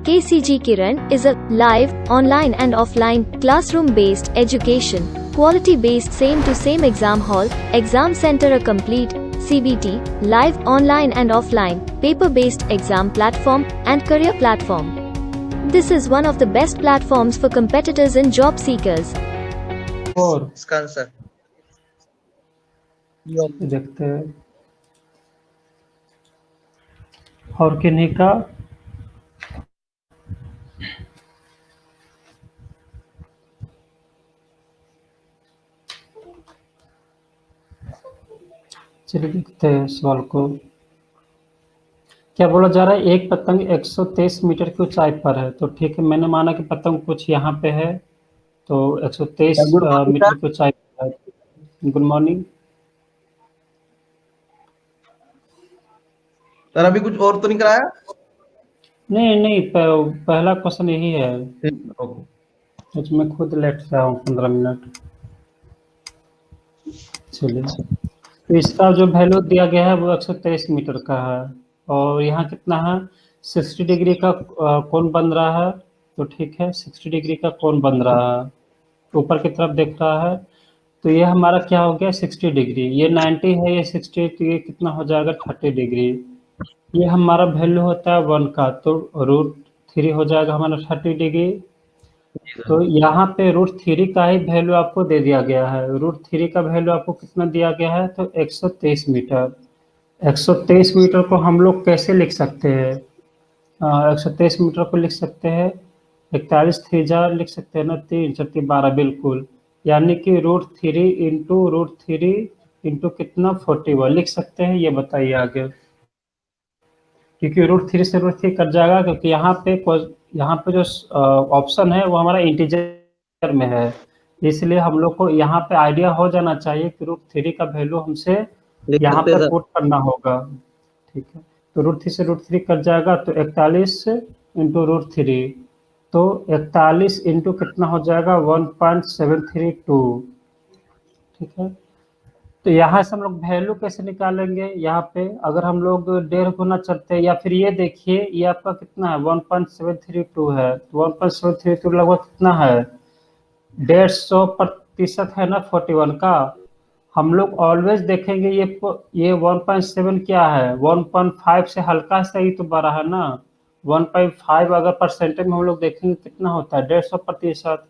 KCG Kiran is a live, online and offline, classroom-based education, quality-based same-to-same exam hall, exam center a complete, CBT, live, online and offline, paper-based exam platform, and career platform. This is one of the best platforms for competitors and job seekers. और इसका answer देखते हैं और किन्हीं का चलिए देखते हैं सवाल को। क्या बोला जा रहा है, एक पतंग 123 मीटर की ऊंचाई पर है। तो ठीक है, मैंने माना कि पतंग कुछ यहाँ पे है, तो 123 मीटर की ऊंचाई पर है। Good morning sir. अभी कुछ और तो नहीं कराया? नहीं, पहला क्वेश्चन यही है। ओके। तो मैं खुद लेट रहा हूँ 15 मिनट। चलिए, तो इसका जो वैल्यू दिया गया है वो 123 मीटर का है, और यहाँ कितना है, 60 डिग्री का कोण बन रहा है। तो ठीक है, 60 डिग्री का कोण बन रहा है, ऊपर की तरफ देख रहा है। तो ये हमारा क्या हो गया, 60 डिग्री। ये 90 है, ये 60, तो ये कितना हो जाएगा, 30 डिग्री। ये हमारा वैल्यू होता है 1 का, तो √3 हो जाएगा हमारा 30 डिग्री। तो यहाँ पे √3 का ही वैल्यू आपको दे दिया गया है। √3 का वैल्यू आपको कितना दिया गया है, तो 123 मीटर। 123 मीटर को हम लोग कैसे लिख सकते हैं? 123 मीटर को लिख सकते हैं 41 3 लिख सकते हैं ना, 3 4 12, बिल्कुल। यानी कि √3 इंटू √3 इंटू कितना, 41 लिख सकते हैं। ये बताइए आगे, क्योंकि √3 से √3 कट जाएगा, क्योंकि यहाँ पे जो ऑप्शन है वो हमारा इंटीजर में है, इसलिए हम लोग को यहाँ पे आइडिया हो जाना चाहिए कि √3 का वैल्यू हमसे यहाँ पे पुट करना होगा। ठीक है, तो √3 से √3 कट जाएगा, तो 41 इंटू √3, तो 41 इंटू कितना हो जाएगा, 1.732। ठीक है, तो यहाँ से हम लोग वैल्यू कैसे निकालेंगे? यहाँ पे अगर हम लोग 1.5 गुना चलते हैं, या फिर ये देखिए, ये आपका कितना है, 1.732 है। तो 1.732 लगभग कितना है, 150% है ना 41 का। हम लोग ऑलवेज देखेंगे ये 1.7 क्या है, 1.5 से हल्का सा ही तो बड़ा है ना। 1.5 अगर परसेंटेज में हम लोग देखेंगे कितना होता है, 150%।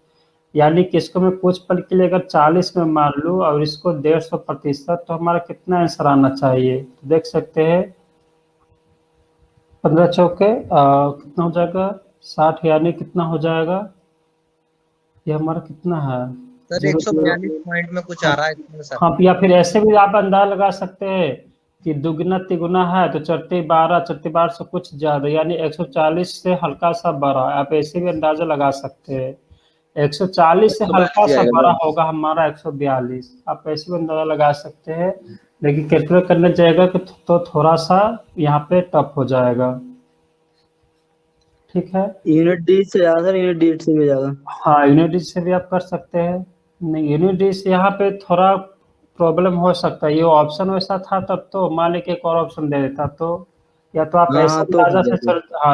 यानी कि इसको मैं कुछ पल के लिए अगर 40 में मान लूँ और इसको 150%, तो हमारा कितना आंसर आना चाहिए? तो देख सकते हैं 15 चौके कितना हो जाएगा, 60, यानी कितना हो जाएगा, ये हमारा कितना है, सर 142 पॉइंट में कुछ आ रहा है इसमें सर। हाँ, या फिर ऐसे भी आप अंदाजा लगा सकते हैं कि दुगना तिगुना है, तो 4 12 से कुछ ज्यादा, यानी 140 से हल्का सा बड़ा। आप ऐसे भी अंदाजा लगा सकते हैं, 140 से हल्का सा बड़ा होगा हमारा 142। आप ऐसे भी अंदाजा लगा सकते हैं, लेकिन कैलकुलेट करने जाएगा तो थोड़ा सा यहाँ पे टफ हो जाएगा। ठीक है, यूनिट डी से ज्यादा, यूनिट डी से भी ज्यादा। हाँ, यूनिट डिजिट से भी आप कर सकते हैं। नहीं, यूनिट डिजिट यहाँ पे थोड़ा प्रॉब्लम हो सकता है। ये ऑप्शन वैसा था तब, तो मान लीजिए एक और ऑप्शन दे देता तो, या तो आप ऐसे तो अंदाजा से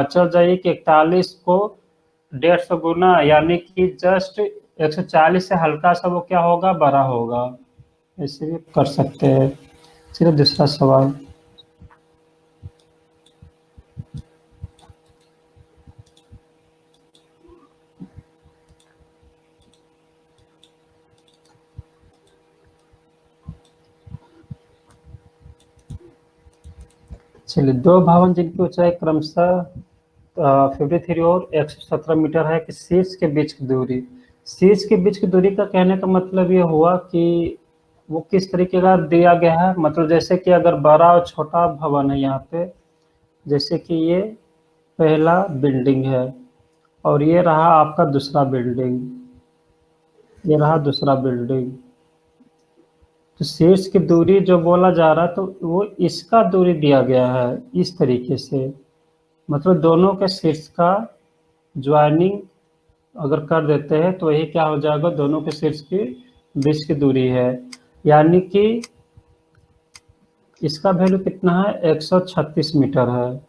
चल जाइए कि 41 को 150 गुना, यानी कि जस्ट 140 से हल्का सा वो क्या होगा, बड़ा होगा। ऐसे भी कर सकते हैं। चलिए दूसरा सवाल। चलिए, दो भवन जिनकी ऊंचाई क्रमशः 53 और 117 मीटर है कि शीर्ष के बीच की दूरी। शीर्ष के बीच की दूरी का कहने का मतलब ये हुआ कि वो किस तरीके का दिया गया है। मतलब जैसे कि अगर बड़ा और छोटा भवन है यहाँ पे, जैसे कि ये पहला बिल्डिंग है और ये रहा आपका दूसरा बिल्डिंग, ये रहा दूसरा बिल्डिंग। तो शीर्ष की दूरी जो बोला जा रहा है, तो वो इसका दूरी दिया गया है इस तरीके से। मतलब दोनों के शीर्ष का ज्वाइनिंग अगर कर देते हैं तो यही क्या हो जाएगा, दोनों के शीर्ष की बीच की दूरी है। यानी कि इसका वैल्यू कितना है, 136 मीटर है।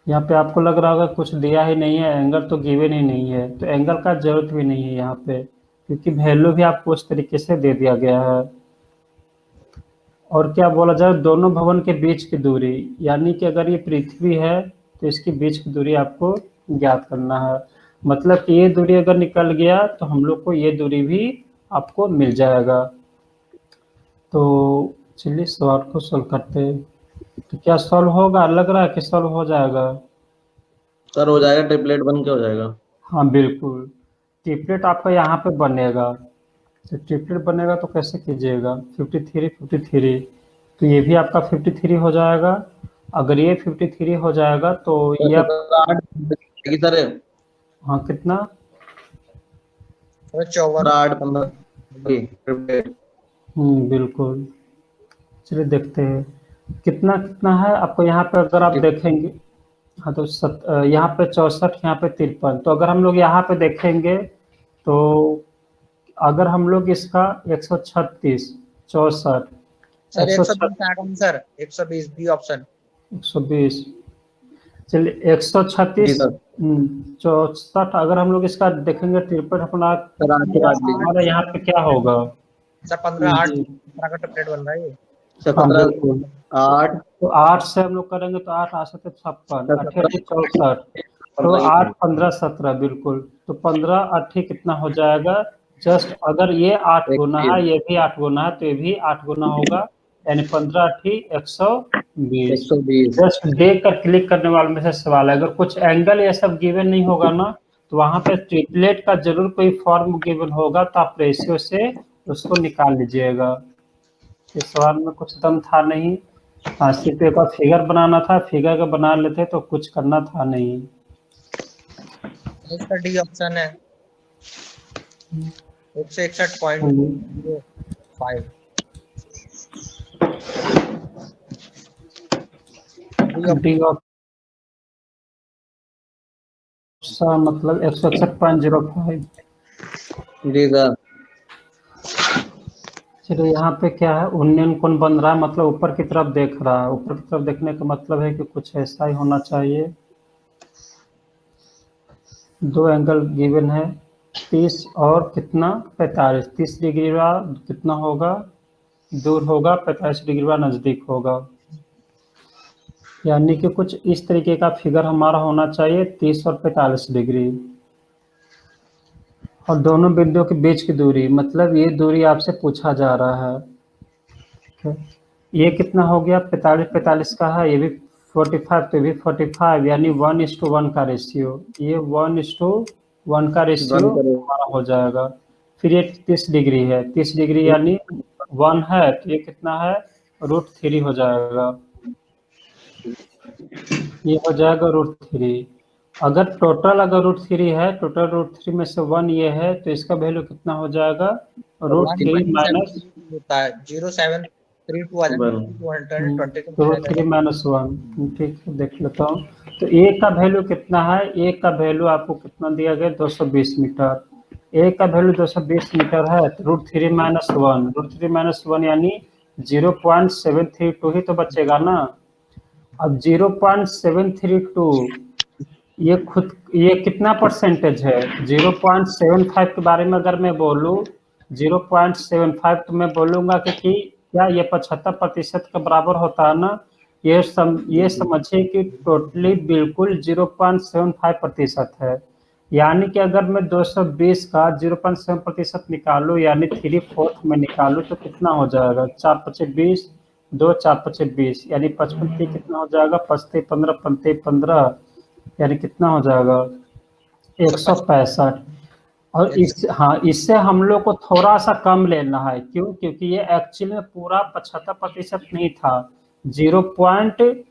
यहाँ पे आपको लग रहा होगा कुछ दिया ही नहीं है, एंगल तो गिवन ही नहीं है, तो एंगल का जरूरत भी नहीं है यहाँ पे, क्योंकि वैल्यू भी आपको उस तरीके से दे दिया गया है। और क्या बोला जाए, दोनों भवन के बीच की दूरी, यानी कि अगर ये पृथ्वी है तो इसके बीच की दूरी आपको ज्ञात करना है। मतलब कि ये दूरी अगर निकल गया तो हम लोग को ये दूरी भी आपको मिल जाएगा। तो चलिए सवाल को सॉल्व करते हैं। तो क्या सॉल्व होगा, लग रहा है कि सॉल्व हो जाएगा? सर हो जाएगा, ट्रिपलेट बन के हो जाएगा। हाँ बिल्कुल, ट्रिपलेट आपका यहाँ पे बनेगा। तो ट्रिपलेट बनेगा तो कैसे कीजिएगा, 53 53, तो ये भी आपका 53 हो जाएगा। अगर ये 53 हो जाएगा तो ये आप, सर हाँ कितना, 54 8 15 ट्रिपलेट। बिल्कुल। चलिए देखते हैं कितना कितना है आपको यहाँ पे, अगर आप देखेंगे। हाँ तो यहाँ पे 64, यहाँ पे 53, तो अगर हम लोग यहाँ पे देखेंगे तो अगर हम लोग इसका 136 64 सर 136 120 सर 120 बी ऑप्शन 120, चलिए 136 सर 64, अगर हम लोग इसका देखेंगे 53 अपना, सर हमारा यहाँ पे क्या होगा? सर 15 8 जी। 15 का ट्रिपलेट बन रहा है ये। सर हाँ 15 बिल्कुल, 8 तो 8 से हम लोग करेंगे तो 8 8 से 56, 8 64, तो 8 15 17, बिल्कुल। तो 15 8 कितना हो जाएगा? जस्ट अगर ये 8 गुना है, ये भी 8 गुना है, तो ये भी 8 गुना होगा, यानी 15 8 120। 120। जस्ट देख कर क्लिक करने वाले में से सवाल है, अगर कुछ एंगल ये सब गिवन नहीं होगा ना, तो वहां पे ट्रिपलेट का जरूर कोई फॉर्म गिवन होगा, तो आप रेशियो से उसको निकाल लीजिएगा। इस सवाल में कुछ दम था नहीं, हाँ सिर्फ एक बार फिगर बनाना था, फिगर का बना लेते तो कुछ करना था नहीं। इसका डी ऑप्शन है 161.05। डी ऑप्शन मतलब 161.05। जी सर। चलिए यहाँ पे क्या है, उन्नयन कोण बन रहा है, मतलब ऊपर की तरफ देख रहा है। ऊपर की तरफ देखने का मतलब है कि कुछ ऐसा ही होना चाहिए। दो एंगल गिवन है, 30 और कितना 45, 30 डिग्री कितना होगा, दूर होगा, 45 डिग्री नजदीक होगा। यानी कि कुछ इस तरीके का फिगर हमारा होना चाहिए, 30 और 45 डिग्री। और दोनों बिंदुओं के बीच की दूरी, मतलब ये दूरी आपसे पूछा जा रहा है। ये कितना हो गया, 45 45 का है, ये भी 45, तो ये भी 45, यानी 1:1 का रेशियो, ये 1:1 का रेशियो हमारा हो जाएगा। फिर ये 30 डिग्री है, 30 डिग्री यानी 1 है, तो ये कितना है, √3 हो जाएगा। ये हो जाएगा √3। अगर टोटल √3 है, टोटल √3 में से 1 ये है, तो इसका वैल्यू कितना हो जाएगा, √3 माइनस 0732 आ जाएगा 220 √3 - 1। ठीक है, देख लेता हूँ। तो ए का वैल्यू कितना है, ए का वैल्यू आपको कितना दिया गया, 220 मीटर। ए का वैल्यू 220 मीटर है, तो √3 - 1, √3 - 1 यानी 0.732 ही तो बचेगा ना। अब 0.732 ये कितना परसेंटेज है, 0.75 के बारे में अगर मैं बोलूँ, 0.75 तो मैं बोलूँगा कि क्या ये 75% के बराबर होता है ना। ये समझिए कि टोटली बिल्कुल 0.75% है। यानी कि अगर मैं 220 का 0.7% निकालूँ, यानी 3/4 में निकालूँ, तो कितना हो जाएगा, 4 5 20, 2 4 5 20, यानी 55 कितना हो जाएगा, 5 15 15 15, यानी कितना हो जाएगा, 165। और इससे हम लोग को थोड़ा सा कम लेना है, क्यों, क्योंकि ये एक्चुअली में पूरा 75% नहीं था, 0.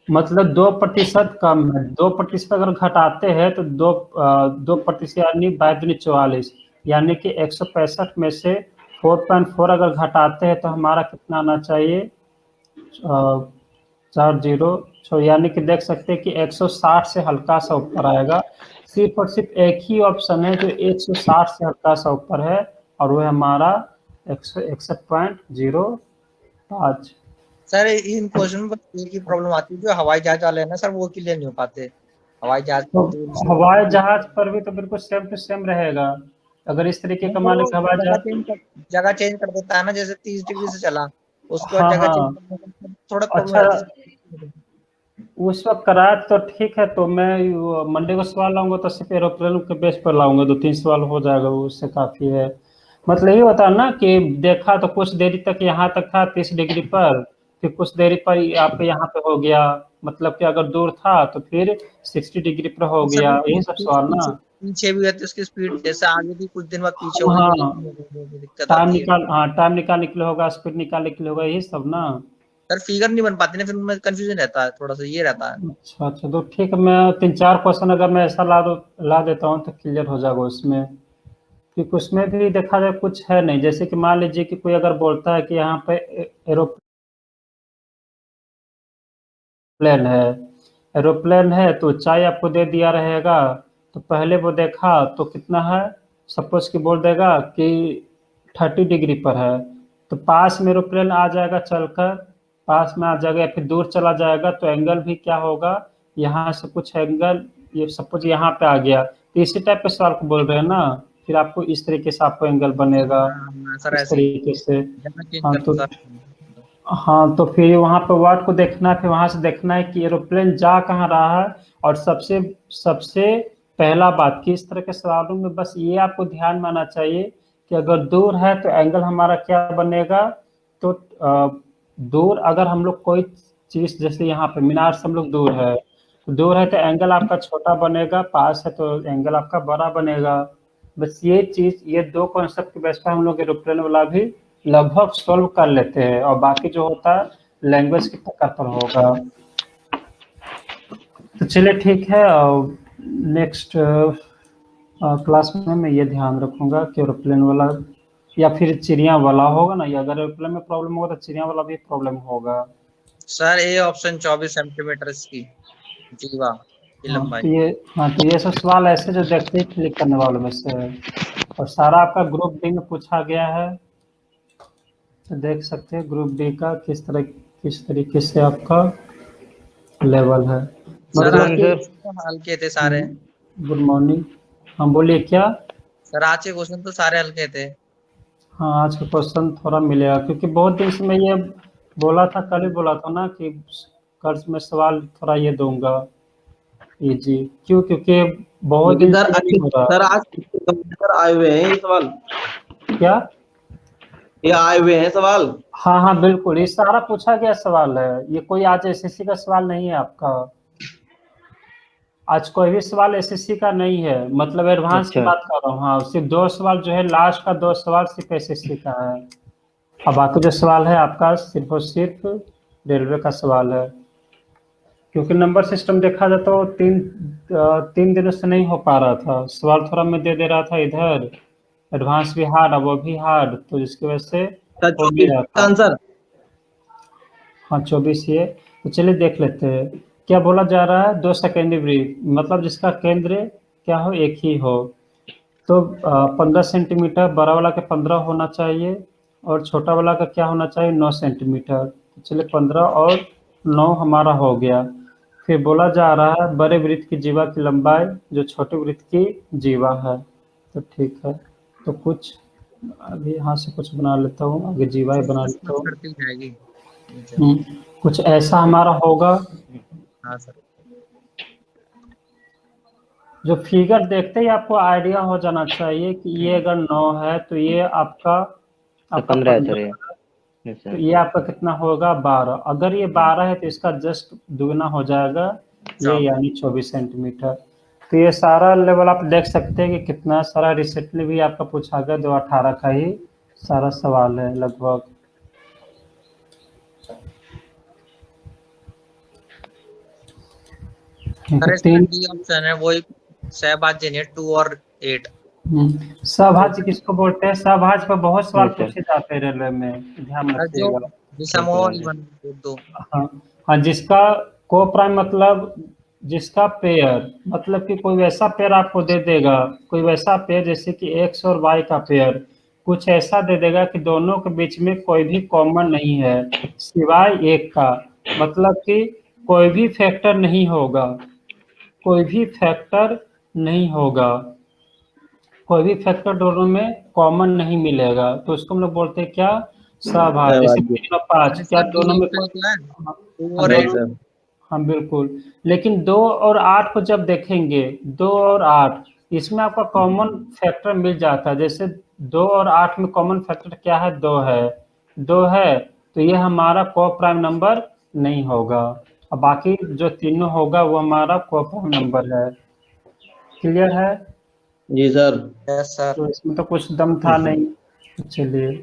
मतलब 2% कम है। 2% अगर घटाते हैं तो 2% यानी 2×2 = 44, यानी कि 165 में से 4.4 अगर घटाते हैं तो हमारा कितना आना चाहिए, 4 0 6, यानी कि देख सकते हैं कि 160 से हल्का सा ऊपर आएगा। सिर्फ और सिर्फ एक ही ऑप्शन है जो 160 से हल्का सा ऊपर है, और वो है हमारा 161.05। सर इन क्वेश्चन में बस एक ही प्रॉब्लम आती है, जो हवाई जहाज वाले हैं ना सर, वो क्लियर नहीं हो पाते। हवाई जहाज तो तो हवाई जहाज पर भी तो बिल्कुल सेम टू सेम रहेगा। अगर इस तरीके का मान लो वो कि हवाई जहाज, जगह चेंज कर देता है ना, जैसे 30 डिग्री से चला, उसके बाद हाँ जगह चेंज हाँ, करने में थोड़ा प्रॉब्लम अच्छा, रहती है। उस वक्त कराया तो ठीक है। तो मैं मंडे को सवाल लाऊंगा तो सिर्फ एरोप्लेन के बेस पर लाऊंगा, 2-3 सवाल हो जाएगा, वो उससे काफी है। मतलब ये होता है ना कि देखा तो कुछ देरी तक यहाँ तक था 30 डिग्री पर, फिर कुछ देरी पर आप यहाँ पे हो गया, मतलब कि अगर दूर था तो फिर 60 डिग्री पर हो सर गया, वो यही सब सवाल ना। पीछे भी रहती है उसकी स्पीड, जैसे आगे भी कुछ दिन बाद पीछे हो गई तो हाँ, ये दिक्कत आती है। टाइम निकालने के लिए होगा, स्पीड निकालने के लिए होगा, यही सब ना। सर फिगर नहीं बन पाती ना, फिर उनमें कंफ्यूजन रहता है, थोड़ा सा ये रहता है। अच्छा अच्छा, तो ठीक है, मैं 3-4 क्वेश्चन अगर मैं ऐसा ला देता हूँ तो क्लियर हो जाएगा उसमें। क्योंकि उसमें भी देखा जाए कुछ है नहीं, जैसे कि मान लीजिए कि कोई अगर बोलता है कि यहाँ पे एरोप्लेन है, एरोप्लेन है तो ऊंचाई आपको दे दिया रहेगा, तो पहले वो देखा तो कितना है, सपोज कि बोल देगा कि 30 डिग्री पर है, तो पास में एरोप्लेन आ जाएगा चलकर, पास में आ जाएगा या फिर दूर चला जाएगा, तो एंगल भी क्या होगा, यहाँ से कुछ एंगल, ये सपोज यहाँ पे आ गया, तो इसी टाइप के सवाल को बोल रहे हैं ना। फिर आपको इस तरीके से आपको एंगल बनेगा, हाँ, सर इस ऐसे ही तरीके से। जगह चेंज हाँ करता तो, सर। हाँ तो फिर वहां पे वर्ड को देखना है, फिर वहां से देखना है कि एरोप्लेन जा कहाँ रहा है। और सबसे सबसे पहला बात कि इस तरह के सवालों में बस ये आपको ध्यान में आना चाहिए कि अगर दूर है तो एंगल हमारा क्या बनेगा। तो दूर अगर हम लोग कोई चीज, जैसे यहाँ पे मीनार से हम लोग दूर है तो एंगल आपका छोटा बनेगा, पास है तो एंगल आपका बड़ा बनेगा। बस ये चीज, ये दो कॉन्सेप्ट की बेस पर हम लोग एरोप्लेन वाला भी लगभग सॉल्व कर लेते हैं, और बाकी जो होता है लैंग्वेज की पकड़ पर होगा। तो चलिए ठीक है, नेक्स्ट क्लास में मैं ये ध्यान रखूंगा कि एरोप्लेन वाला या फिर चिड़िया वाला होगा ना, या अगर एरोप्लेन में प्रॉब्लम होगा तो चिड़िया वाला भी प्रॉब्लम होगा। सर ए ऑप्शन 24 सेंटीमीटर इसकी जीवा की हाँ लंबाई। तो ये हाँ तो ये सब सवाल ऐसे जो देखते ही क्लिक करने वालों में से है, और सारा आपका ग्रुप डी में पूछा गया है। तो देख सकते हैं ग्रुप डी का किस तरीके से आपका लेवल है, सर मतलब आज मॉर्निंग कि। सर। तो हल्के थे सारे। Good morning. हाँ बोलिए क्या। सर आज के क्वेश्चन तो सारे हल्के थे। हाँ आज का क्वेश्चन थोड़ा मिलेगा, क्योंकि बहुत दिन से मैं ये बोला था, कल ही बोला था ना कि कल मैं सवाल थोड़ा ये दूंगा इजी। क्यों, क्योंकि बहुत लेकिन दिन सर से ये नहीं हो रहा। सर आज सर आए हुए हैं ये सवाल, क्या। ये आए हुए हैं सवाल। हाँ हाँ बिल्कुल, ये सारा पूछा गया सवाल है, ये कोई आज एसएससी का सवाल नहीं है आपका। आज कोई भी सवाल एसएससी का नहीं है, मतलब एडवांस की अच्छा बात कर रहा हूँ। हाँ सिर्फ 2 सवाल जो है, लास्ट का 2 सवाल सिर्फ एसएससी का है। अब बाकी जो सवाल है आपका सिर्फ और सिर्फ रेलवे का सवाल है। क्योंकि नंबर सिस्टम देखा जाए तो 3 दिनों से नहीं हो पा रहा था, सवाल थोड़ा मैं दे दे रहा था इधर, एडवांस भी हार्ड अब वो भी हार्ड, तो जिसकी वजह से सर हो नहीं 24 रहा का था। आंसर। हाँ 24 ये। तो चलिए देख लेते हैं क्या बोला जा रहा है। 2 सेकेंडरी वृत्त मतलब जिसका केंद्र क्या हो, एक ही हो। तो 15 सेंटीमीटर, बड़ा वाला के 15 होना चाहिए, और छोटा वाला का क्या होना चाहिए, 9 सेंटीमीटर। तो चलिए 15 और 9 हमारा हो गया। फिर बोला जा रहा है बड़े वृत्त की जीवा की लंबाई जो छोटे वृत्त की जीवा है। तो ठीक है, तो कुछ अभी यहाँ से कुछ बना लेता हूँ, आगे जीवा ही सर बना पास लेता पास हूँ। करती जाएगी नीचे। कुछ ऐसा हमारा होगा। हाँ सर। जो फिगर देखते ही आपको आइडिया हो जाना चाहिए कि ये अगर 9 है तो ये आपका आपका 15 है सर 15, ये। यस तो सर। ये आपका कितना होगा, 12। अगर ये 12 है तो इसका जस्ट दुगना हो जाएगा ये, यानी 24 सेंटीमीटर। तो ये सारा लेवल आप देख सकते हैं कि कितना सारा रिसेंटली भी आपका पूछा गया, 2018 का ही सारा सवाल है लगभग। सर इसमें 3। डी ऑप्शन है वही, सहभाज्य नहीं है 2 और 8। सहभाज्य किसको बोलते हैं, सहभाज्य पर बहुत सवाल यस सर। पूछे जाते हैं रेलवे में, ध्यान सर जो रखिएगा। विषम हो इवन दो। हाँ हाँ, जिसका को प्राइम मतलब जिसका पेयर, मतलब कि कोई वैसा पेयर आपको दे देगा, कोई वैसा पेयर जैसे कि एक्स और वाई का पेयर, कुछ ऐसा दे देगा कि दोनों के बीच में कोई भी कॉमन नहीं है सिवाय एक का, मतलब कि कोई भी फैक्टर नहीं होगा, कोई भी फैक्टर नहीं होगा, कोई भी फैक्टर दोनों में कॉमन नहीं मिलेगा, तो उसको हम लोग बोलते हैं क्या, सहभाज्य। जैसे सहभाज्य। 3 और 5 क्या दोनों में और नहीं एक सर। हाँ बिल्कुल, लेकिन 2 और 8 को जब देखेंगे, 2 और 8 इसमें आपका कॉमन फैक्टर मिल जाता है। जैसे 2 और 8 में कॉमन फैक्टर क्या है, 2 है, 2 है, तो ये हमारा को प्राइम नंबर नहीं होगा, और बाकी जो तीनों होगा वो हमारा को प्राइम नंबर है। क्लियर है? जी सर। Yes sir. तो इसमें तो कुछ दम था नहीं, चलिए।